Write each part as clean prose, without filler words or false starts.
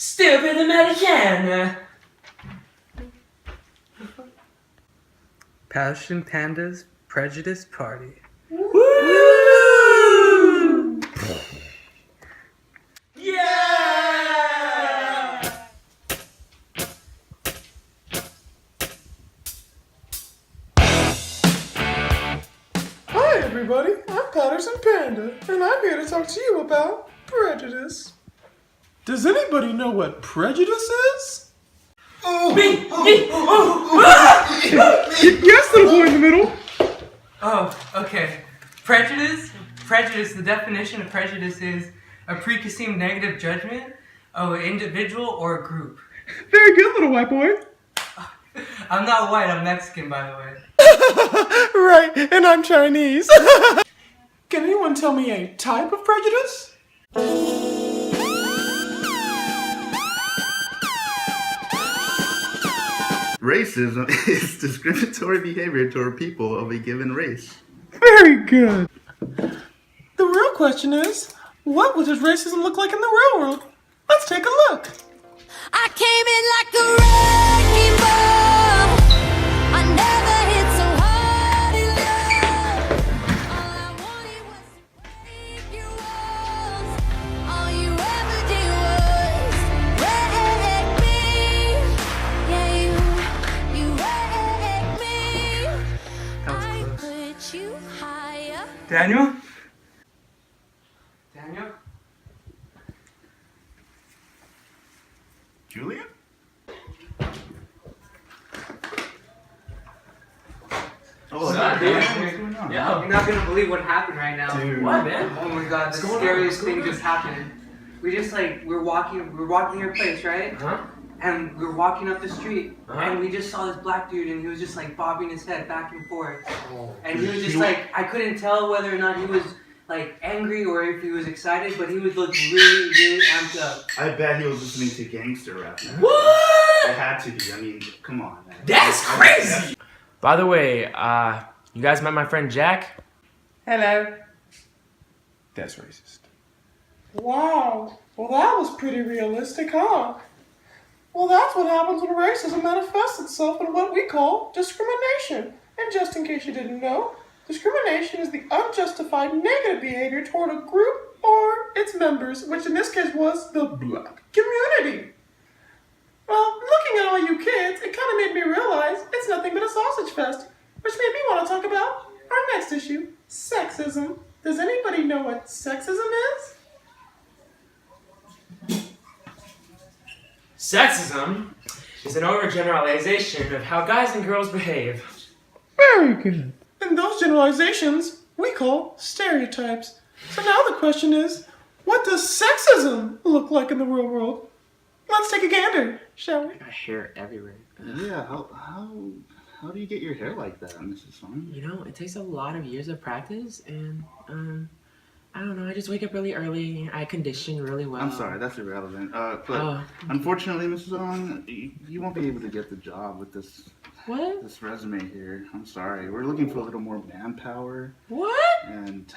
Stupid Americana. Passion Panda's Prejudice Party. Woo! Yeah! Hi everybody, I'm Patterson Panda, and I'm here to talk to you about prejudice. Does anybody know what prejudice is? Me! Yes, little boy in the middle. Oh, okay. Prejudice, the definition of prejudice is a preconceived negative judgment of an individual or a group. Very good, little white boy. I'm not white, I'm Mexican, by the way. Right, and I'm Chinese. Can anyone tell me a type of prejudice? Racism is discriminatory behavior toward people of a given race. Very good. The real question is, what does racism look like in the real world? Let's take a look. I came in like a wrecking ball. I never hit so hard in love. All I wanted was to break your walls. All you ever did was wreck me. Yeah, you wrecked me. That was I close. put you higher. Daniel? Julia? Oh, What's hey, up, dude? what's going on? Yeah. You're not gonna believe what happened right now. Dude. What, man? Oh my god, the What's going on? scariest What's going thing on? just happened. We're walking your place, right? Huh? And we were walking up the street, Uh-huh. and we just saw this black dude, and he was just like bobbing his head back and forth. Oh. And he was just like, I couldn't tell whether or not he was like angry or if he was excited, but he would look really, really amped up. I bet he was listening to gangster rap. Man. What? It had to be. I mean, come on, man. That's crazy! By the way, you guys met my friend Jack? Hello. That's racist. Wow. Well, that was pretty realistic, huh? Well, that's what happens when racism manifests itself in what we call discrimination. And just in case you didn't know, discrimination is the unjustified negative behavior toward a group or its members, which in this case was the black community. Well, looking at all you kids, it kind of made me realize it's nothing but a sausage fest, which made me want to talk about our next issue, sexism. Does anybody know what sexism is? Sexism is an overgeneralization of how guys and girls behave. Very good. And those generalizations we call stereotypes. So now the question is, what does sexism look like in the real world? Let's take a gander, shall we? I got hair everywhere. Yeah, how do you get your hair like that, Mrs. Song? You know, it takes a lot of years of practice, and I don't know. I just wake up really early. I condition really well. I'm sorry, that's irrelevant. But Oh. unfortunately, Mrs. Song, you won't be able to get the job with this What? resume here. I'm sorry. We're looking for a little more manpower, What? and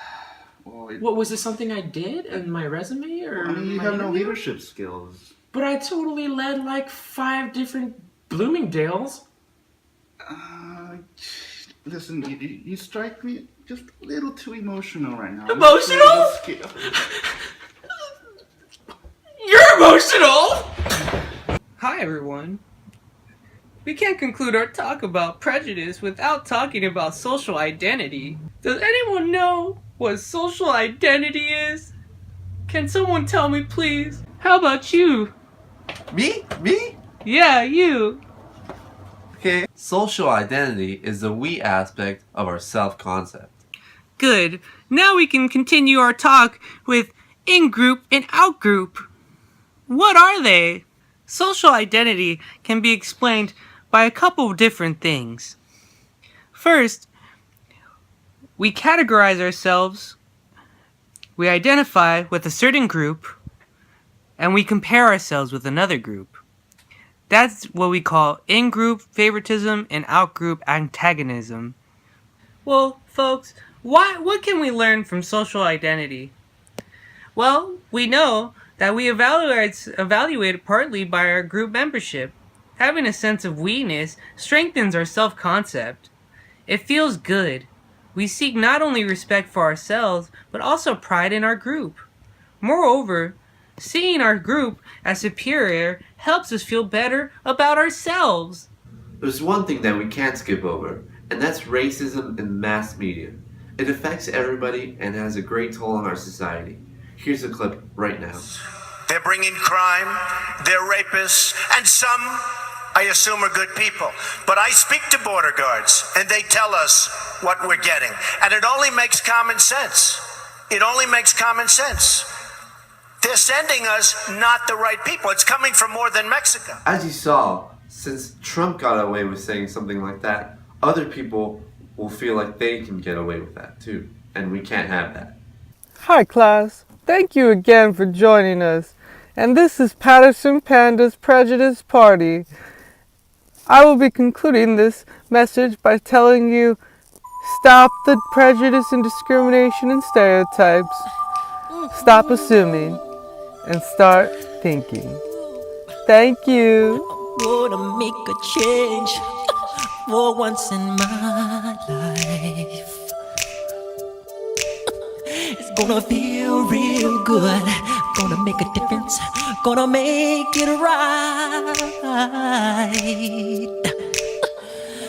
well, What was this something I did in my resume or? I mean, you my have no interview? leadership skills. But I totally led like 5 different Bloomingdales. Listen, you strike me just a little too emotional right now. Emotional? You're emotional. Hi everyone. We can't conclude our talk about prejudice without talking about social identity. Does anyone know what social identity is? Can someone tell me please? How about you? Me? Yeah, you. Okay. Social identity is the we aspect of our self-concept. Good. Now we can continue our talk with in-group and out-group. What are they? Social identity can be explained by a couple of different things. First, we categorize ourselves, we identify with a certain group, and we compare ourselves with another group. That's what we call in-group favoritism and out-group antagonism. Well, folks, what can we learn from social identity? Well, we know that we evaluate partly by our group membership. Having a sense of we-ness strengthens our self-concept. It feels good. We seek not only respect for ourselves, but also pride in our group. Moreover, seeing our group as superior helps us feel better about ourselves. There's one thing that we can't skip over, and that's racism in mass media. It affects everybody and has a great toll on our society. Here's a clip right now. They're bringing crime, they're rapists, and some, I assume, are good people. But I speak to border guards, and they tell us what we're getting. And it only makes common sense. It only makes common sense. They're sending us not the right people. It's coming from more than Mexico. As you saw, since Trump got away with saying something like that, other people will feel like they can get away with that too. And we can't have that. Hi class, thank you again for joining us. And this is Patterson Panda's Prejudice Party. I will be concluding this message by telling you, stop the prejudice and discrimination and stereotypes. Stop assuming and start thinking. Thank you. Gonna make a change for once in my life. It's gonna feel real good. Gonna make a difference. Gonna make it right.